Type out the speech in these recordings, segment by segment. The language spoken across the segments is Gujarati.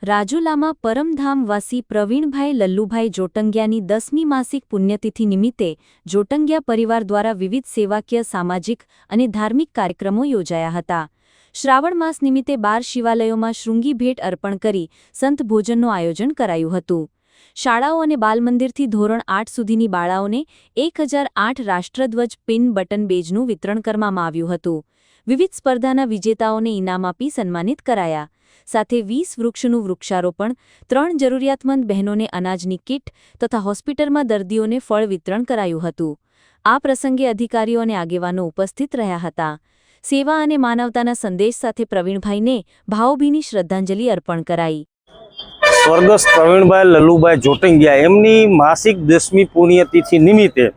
રાજુલામાં પરમધામવાસી પ્રવીણભાઈ લલ્લુભાઈ જોટંગિયાની 10મી માસિક પુણ્યતિથિ નિમિત્તે જોટંગિયા પરિવાર દ્વારા વિવિધ સેવાકીય સામાજિક અને ધાર્મિક કાર્યક્રમો યોજાયા હતા। શ્રાવણ માસ નિમિત્તે 12 શિવાલયોમાં શૃંગી ભેટ અર્પણ કરી સંત ભોજનનું આયોજન કરાયું હતું। શાળાઓ અને બાલમંદિરથી ધોરણ 8 સુધીની બાળાઓને 1008 રાષ્ટ્રધ્વજ પિન બટન બેજનું વિતરણ કરવામાં આવ્યું હતું। વિવિધ સ્પર્ધાના વિજેતાઓને ઇનામ આપી સન્માનિત કરાયા। સાથે 20 વૃક્ષનું વૃક્ષારોપણ, 3 જરૂરિયાતમંદ બહેનોને અનાજની કીટ તથા હોસ્પિટલમાં દર્દીઓને ફળ વિતરણ કરાયું હતું। આ પ્રસંગે અધિકારીઓ અને આગેવાનો ઉપસ્થિત રહ્યા હતા। સેવા અને માનવતાના સંદેશ સાથે પ્રવીણભાઈને ભાવભીની શ્રદ્ધાંજલિ અર્પણ કરાઈ। સ્વર્ગસ્થ પ્રવીણભાઈ લલ્લુભાઈ જોટંગિયા એમની માસિક 10મી પુણ્યતિથિ નિમિત્તે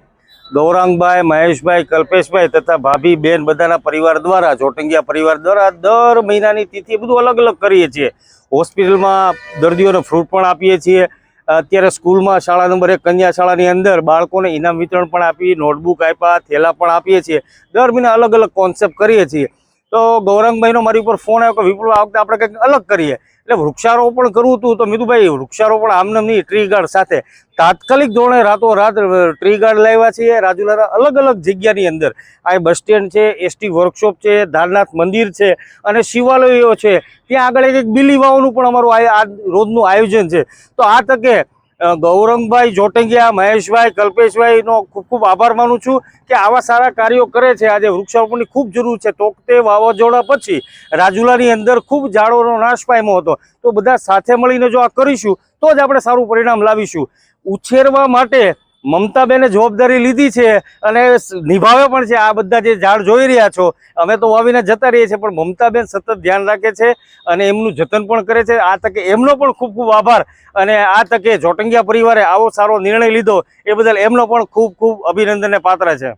ગૌરાંગભાઈ, મહેશભાઈ, કલ્પેશભાઈ તથા ભાભી બેન બધાના પરિવાર દ્વારા જોટંગિયા પરિવાર દ્વારા દર મહિનાની તિથિ બધું અલગ અલગ કરીએ છીએ। હોસ્પિટલમાં દર્દીઓને ફ્રૂટ પણ આપીએ છીએ। અત્યારે સ્કૂલમાં શાળા નંબર 1 કન્યા શાળાની અંદર બાળકોને ઇનામ વિતરણ પણ આપી, નોટબુક આપ્યા, થેલા પણ આપીએ છીએ। દર મહિને અલગ અલગ કોન્સેપ્ટ કરીએ છીએ। તો ગૌરાંગભાઈનો મારી ઉપર ફોન આવ્યો કે વિપુલ આ વખતે આપણે કંઈક અલગ કરીએ, એટલે વૃક્ષારોપણ કરવું હતું। તો મીતુભાઈ વૃક્ષારોપણ આમને નહીં, ટ્રી ગાર્ડ સાથે તાત્કાલિક ધોરણે રાતોરાત ટ્રી ગાર્ડ લાવ્યા છીએ। રાજુલાના અલગ અલગ જગ્યાની અંદર આ બસ સ્ટેન્ડ છે, એસટી વર્કશોપ છે, ધારનાથ મંદિર છે અને શિવાલયો છે, ત્યાં આગળ એક બિલી વાવનું પણ અમારું આ રોજનું આયોજન છે। તો આ તકે ગૌરંગભાઈ જોટંગિયા, મહેશભાઈ, કલ્પેશભાઈનો ખૂબ ખૂબ આભાર માનું છું કે આવા સારા કાર્યો કરે છે। આજે વૃક્ષારોપણની ખૂબ જરૂર છે। તોકતે વાવાઝોડા પછી રાજુલાની અંદર ખૂબ ઝાડોનો નાશ પામ્યો હતો। તો બધા સાથે મળીને જો આ કરીશું તો જ આપણે સારું પરિણામ લાવીશું। ઉછેરવા માટે મમતાબેને જવાબદારી લીધી છે અને નિભાવે પણ છે। આ બધા જે ઝાડ જોઈ રહ્યા છો, અમે તો વાવીને જતા રહીએ છીએ, પણ મમતાબેન સતત ધ્યાન રાખે છે અને એમનું જતન પણ કરે છે। આ તકે એમનો પણ ખૂબ ખૂબ આભાર અને આ તકે જોટંગિયા પરિવારે આવો સારો નિર્ણય લીધો એ બદલ એમનો પણ ખૂબ ખૂબ અભિનંદનને પાત્ર છે।